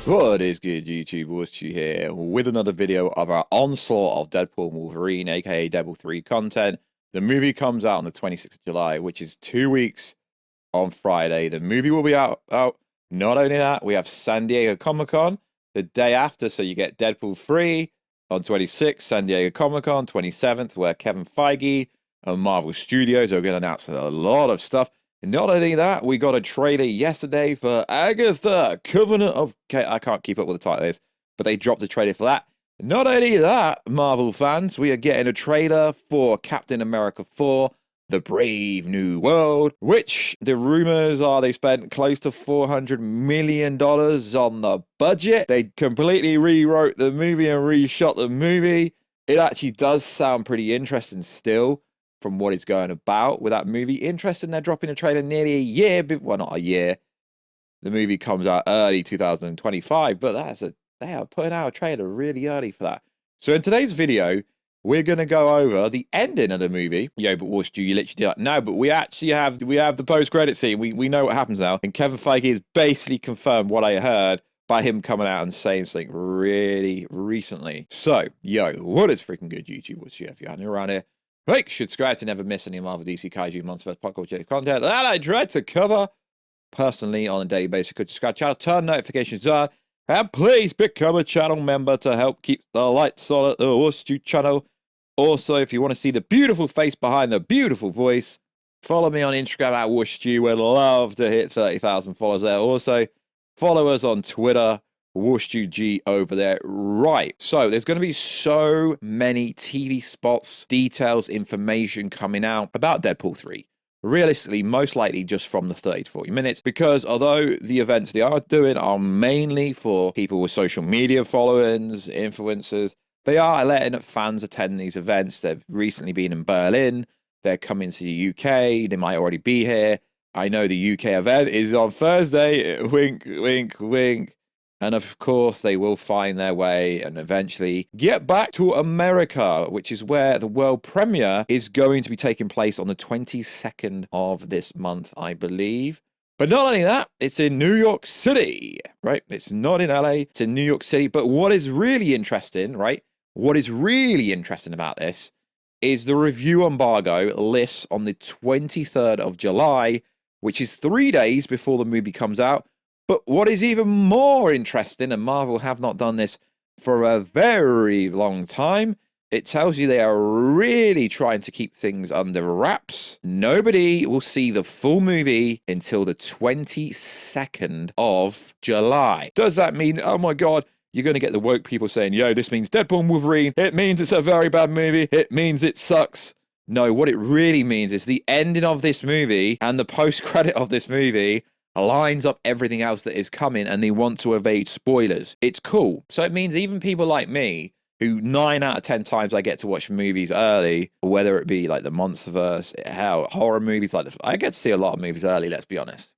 What is good, YouTube? Warstu here with another video of our onslaught of Deadpool and Wolverine, aka Deadpool 3 content. The movie comes out on the 26th of July, which is 2 weeks on Friday. The movie will be out. Not only that, we have San Diego Comic-Con the day after, so you get Deadpool 3 on 26th, San Diego Comic-Con 27th, where Kevin Feige and Marvel Studios are going to announce a lot of stuff. And not only that, we got a trailer yesterday for Agatha, Covenant of... I can't keep up with the title is, but they dropped a trailer for that. Not only that, Marvel fans, we are getting a trailer for Captain America 4, The Brave New World, which the rumors are they spent close to $400 million on the budget. They completely rewrote the movie and reshot the movie. It actually does sound pretty interesting still, from what it's going about with that movie. Interesting, they're dropping a trailer nearly a year, well, not a year. The movie comes out early 2025, but they are putting out a trailer really early for that. So in today's video, we're going to go over the ending of the movie. Yo, but Warstu, you literally do that. No, but we actually have the post-credit scene. We know what happens now. And Kevin Feige has basically confirmed what I heard by him coming out and saying something really recently. So, yo, what is freaking good, YouTube? What's if you're around here? Make sure to subscribe to never miss any Marvel, DC, Kaiju, Monsterverse, pop culture content that I dread to cover personally on a daily basis. Could subscribe to the channel, turn notifications on, and please become a channel member to help keep the lights on at the Warstu channel. Also, if you want to see the beautiful face behind the beautiful voice, follow me on Instagram at Warstu. We'd love to hit 30,000 followers there. Also, follow us on Twitter. Warstu G over there. Right, so there's going to be so many TV spots, details, information coming out about Deadpool 3. Realistically, most likely just from the 30 to 40 minutes, because although the events they are doing are mainly for people with social media followings, influencers, they are letting fans attend these events. They've recently been in Berlin. They're coming to the UK. They might already be here. I know the UK event is on Thursday. Wink, wink, wink. And of course, they will find their way and eventually get back to America, which is where the world premiere is going to be taking place on the 22nd of this month, I believe. But not only that, it's in New York City, right? It's not in LA, it's in New York City. But what is really interesting, right? What is really interesting about this is the review embargo lists on the 23rd of July, which is 3 days before the movie comes out. But what is even more interesting, and Marvel have not done this for a very long time, it tells you they are really trying to keep things under wraps. Nobody will see the full movie until the 22nd of July. Does that mean, oh my God, you're going to get the woke people saying, yo, this means Deadpool and Wolverine. It means it's a very bad movie. It means it sucks. No, what it really means is the ending of this movie and the post-credit of this movie lines up everything else that is coming, and they want to evade spoilers. It's cool. So it means even people like me, who 9 out of 10 times I get to watch movies early, whether it be like the Monsterverse, hell, horror movies, I get to see a lot of movies early, let's be honest.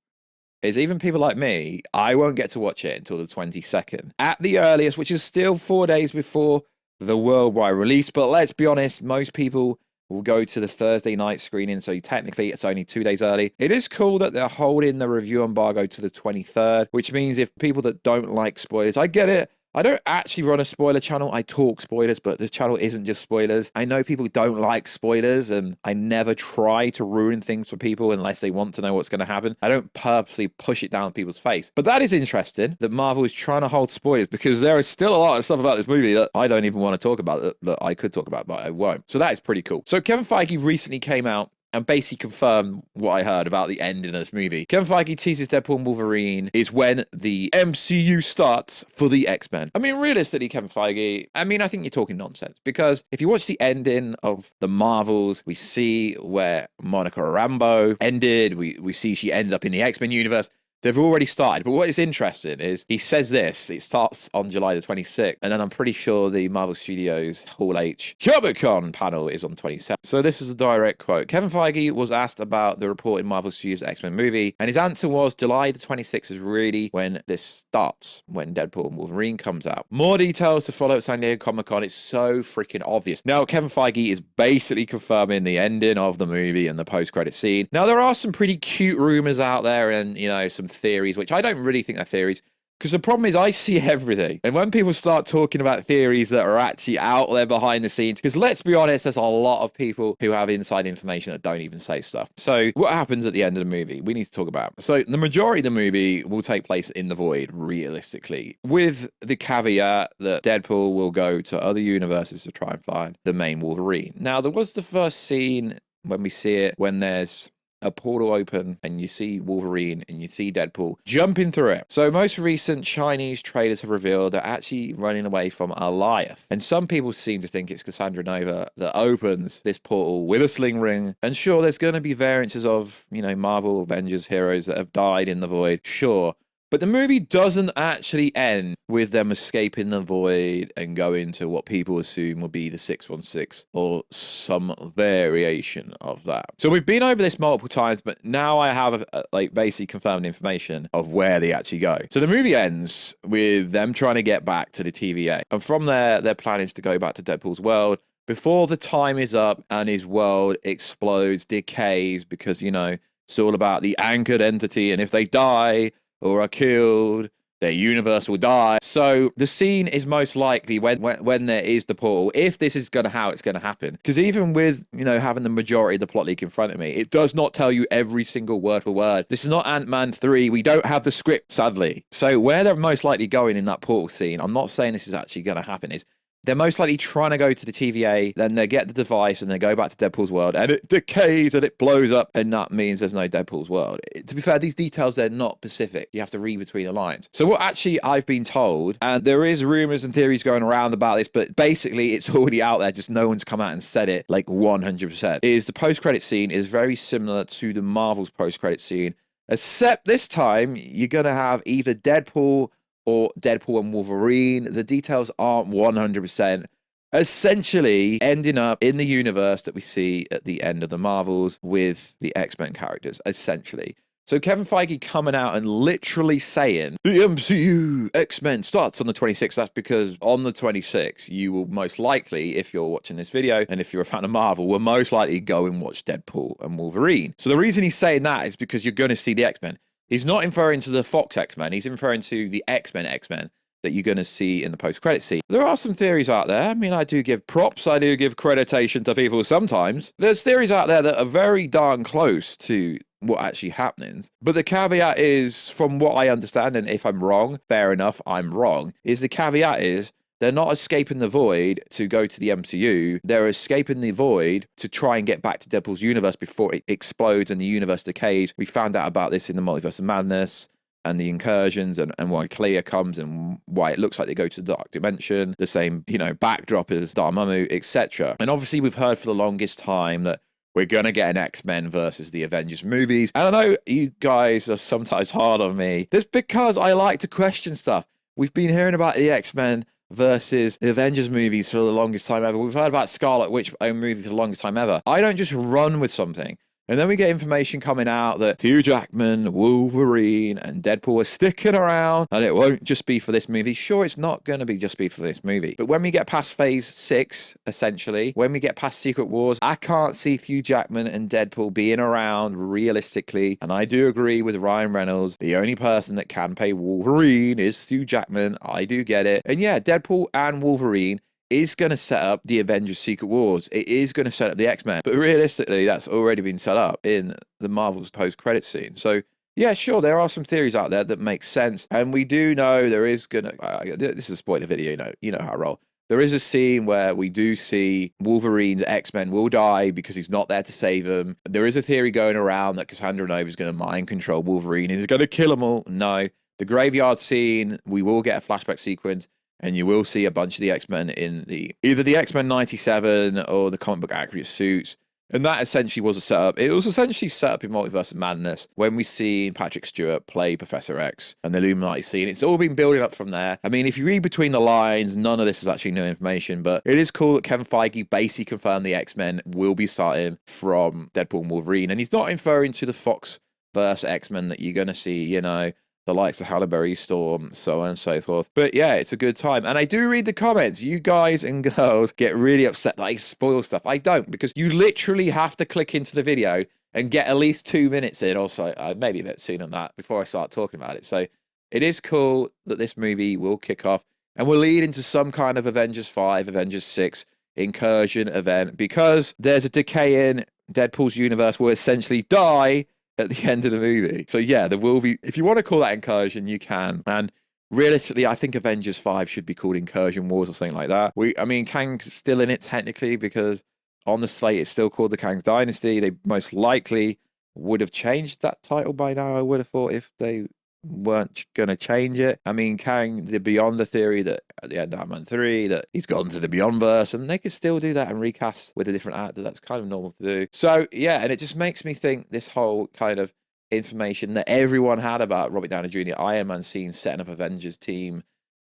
Is even people like me, I won't get to watch it until the 22nd. At the earliest, which is still 4 days before the worldwide release, but let's be honest, most people will go to the Thursday night screening, so technically it's only 2 days early. It is cool that they're holding the review embargo to the 23rd, which means if people that don't like spoilers, I get it. I don't actually run a spoiler channel. I talk spoilers, but this channel isn't just spoilers. I know people don't like spoilers, and I never try to ruin things for people unless they want to know what's going to happen. I don't purposely push it down people's face. But that is interesting that Marvel is trying to hold spoilers, because there is still a lot of stuff about this movie that I don't even want to talk about, that I could talk about, but I won't. So that is pretty cool. So Kevin Feige recently came out and basically confirm what I heard about the ending of this movie. Kevin Feige teases Deadpool and Wolverine is when the MCU starts for the X-Men. I mean, realistically, Kevin Feige, I think you're talking nonsense, because if you watch the ending of the Marvels, we see where Monica Rambeau ended. We see she ended up in the X-Men universe. They've already started, but what is interesting is he says this, it starts on July the 26th, and then I'm pretty sure the Marvel Studios Hall H Comic-Con panel is on 27th. So this is a direct quote. Kevin Feige was asked about the reported Marvel Studios X-Men movie, and his answer was July the 26th is really when this starts, when Deadpool and Wolverine comes out. More details to follow at San Diego Comic-Con. It's so freaking obvious. Now, Kevin Feige is basically confirming the ending of the movie and the post-credit scene. Now, there are some pretty cute rumors out there and, you know, some theories, which I don't really think are theories. Because the problem is I see everything. And when people start talking about theories that are actually out there behind the scenes, because let's be honest, there's a lot of people who have inside information that don't even say stuff. So what happens at the end of the movie? We need to talk about. So the majority of the movie will take place in the void, realistically, with the caveat that Deadpool will go to other universes to try and find the main Wolverine. Now, there was the first scene when we see it, when there's a portal open and you see Wolverine and you see Deadpool jumping through it. So most recent Chinese trailers have revealed they're actually running away from Goliath. And some people seem to think it's Cassandra Nova that opens this portal with a sling ring. And sure, there's going to be variances of, you know, Marvel Avengers heroes that have died in the void. Sure. But the movie doesn't actually end with them escaping the void and going to what people assume will be the 616 or some variation of that. So we've been over this multiple times, but now I have like basically confirmed information of where they actually go. So the movie ends with them trying to get back to the TVA. And from there, their plan is to go back to Deadpool's world before the time is up and his world explodes, decays, because, you know, it's all about the anchored entity. And if they die or are killed, their universe will die. So the scene is most likely when there is the portal, if this is how it's going to happen. Because even with, you know, having the majority of the plot leak in front of me, it does not tell you every single word for word. This is not Ant-Man 3. We don't have the script, sadly. So where they're most likely going in that portal scene, I'm not saying this is actually going to happen, is they're most likely trying to go to the TVA, then they get the device and they go back to Deadpool's world and it decays and it blows up, and that means there's no Deadpool's world. To be fair, these details, they're not specific. You have to read between the lines. So what actually I've been told, and there is rumors and theories going around about this, but basically it's already out there, just no one's come out and said it like 100%, is the post-credit scene is very similar to the Marvel's post-credit scene, except this time you're going to have either Deadpool or Deadpool and Wolverine. The details aren't 100%. Essentially ending up in the universe that we see at the end of the Marvels with the X-Men characters, essentially. So Kevin Feige coming out and literally saying, the MCU X-Men starts on the 26th. That's because on the 26th, you will most likely, if you're watching this video, and if you're a fan of Marvel, will most likely go and watch Deadpool and Wolverine. So the reason he's saying that is because you're going to see the X-Men. He's not referring to the Fox X-Men. He's referring to the X-Men that you're going to see in the post-credit scene. There are some theories out there. I mean, I do give props. I do give creditation to people sometimes. There's theories out there that are very darn close to what actually happens. But the caveat is, from what I understand, and if I'm wrong, fair enough, I'm wrong, is the caveat is, they're not escaping the void to go to the MCU. They're escaping the void to try and get back to Deadpool's universe before it explodes and the universe decays. We found out about this in the Multiverse of Madness and the incursions and why Clea comes and why it looks like they go to the Dark Dimension, the same, you know, backdrop as Dormammu, etc. And obviously we've heard for the longest time that we're going to get an X-Men versus the Avengers movies. And I know you guys are sometimes hard on me. That's because I like to question stuff. We've been hearing about the X-Men versus the Avengers movies for the longest time ever. We've heard about Scarlet Witch movie for the longest time ever. I don't just run with something. And then we get information coming out that Hugh Jackman, Wolverine, and Deadpool are sticking around, and it won't just be for this movie. Sure, it's not going to be just for this movie. But when we get past Phase 6, essentially, when we get past Secret Wars, I can't see Hugh Jackman and Deadpool being around realistically. And I do agree with Ryan Reynolds. The only person that can play Wolverine is Hugh Jackman. I do get it. And yeah, Deadpool and Wolverine is going to set up the Avengers Secret Wars. It is going to set up the X-Men. But realistically, that's already been set up in the Marvel's post-credit scene. So yeah, sure, there are some theories out there that make sense. And we do know there is going to... this is a spoiler video, you know how I roll. There is a scene where we do see Wolverine's X-Men will die because he's not there to save them. There is a theory going around that Cassandra Nova is going to mind control Wolverine and is going to kill them all. No. The graveyard scene, we will get a flashback sequence. And you will see a bunch of the X-Men in either the X-Men 97 or the comic book accurate suits. And that essentially was a setup. It was essentially set up in Multiverse of Madness when we see Patrick Stewart play Professor X and the Illuminati scene. It's all been building up from there. I mean, if you read between the lines, none of this is actually new information, but it is cool that Kevin Feige basically confirmed the X-Men will be starting from Deadpool and Wolverine. And he's not referring to the Fox verse X-Men that you're going to see, you know, the likes of Halle Berry, Storm, so on and so forth. But yeah, it's a good time. And I do read the comments. You guys and girls get really upset that I spoil stuff. I don't, because you literally have to click into the video and get at least 2 minutes in, also maybe a bit sooner than that, before I start talking about it. So it is cool that this movie will kick off and will lead into some kind of Avengers 5, Avengers 6 incursion event, because there's a decay in Deadpool's universe will essentially die at the end of the movie. So yeah, there will be, if you want to call that incursion, you can. And realistically, I think Avengers 5 should be called Incursion Wars or something like that. I mean, Kang's still in it technically, because on the slate it's still called the Kang's Dynasty. They most likely would have changed that title by now, I would have thought, if they weren't going to change it. I mean, Kang, the Beyonder theory that at the end of Ant-Man 3, that he's gone to the Beyondverse, and they could still do that and recast with a different actor. That's kind of normal to do. So, yeah, and it just makes me think this whole kind of information that everyone had about Robert Downey Jr., Iron Man scene, setting up Avengers team,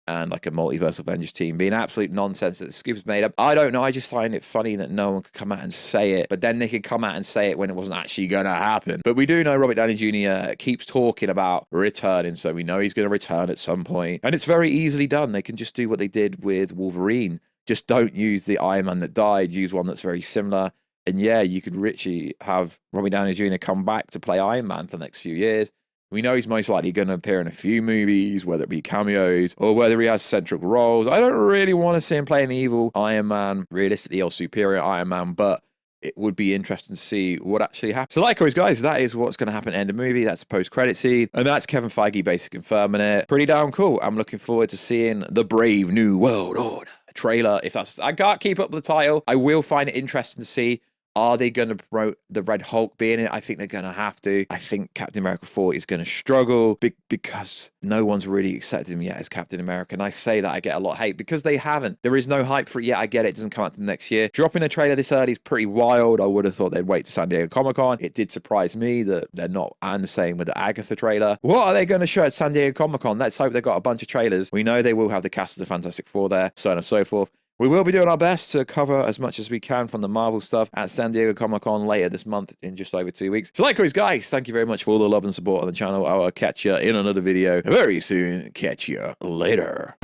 and like a multiverse Avengers team being absolute nonsense that the Scoop's made up. I don't know. I just find it funny that no one could come out and say it, but then they could come out and say it when it wasn't actually going to happen. But we do know Robert Downey Jr. keeps talking about returning, so we know he's going to return at some point. And it's very easily done. They can just do what they did with Wolverine. Just don't use the Iron Man that died. Use one that's very similar. And yeah, you could richly have Robert Downey Jr. come back to play Iron Man for the next few years. We know he's most likely going to appear in a few movies, whether it be cameos or whether he has central roles. I don't really want to see him play an evil Iron Man, realistically, or superior Iron Man, but it would be interesting to see what actually happens. So like always, guys, that is what's going to happen at the end of the movie. That's a post-credit scene, and that's Kevin Feige basically confirming it. Pretty damn cool. I'm looking forward to seeing the Brave New World Order trailer. If that's, I can't keep up with the title. I will find it interesting to see. Are they going to promote the Red Hulk being in it? I think they're going to have to. I think Captain America 4 is going to struggle because no one's really accepted him yet as Captain America. And I say that, I get a lot of hate because they haven't. There is no hype for it yet. I get it. It doesn't come out the next year. Dropping a trailer this early is pretty wild. I would have thought they'd wait to San Diego Comic-Con. It did surprise me that they're not, and the same with the Agatha trailer. What are they going to show at San Diego Comic-Con? Let's hope they've got a bunch of trailers. We know they will have the cast of the Fantastic Four there, so on and so forth. We will be doing our best to cover as much as we can from the Marvel stuff at San Diego Comic-Con later this month in just over 2 weeks. So like always, guys, thank you very much for all the love and support on the channel. I will catch you in another video very soon. Catch you later.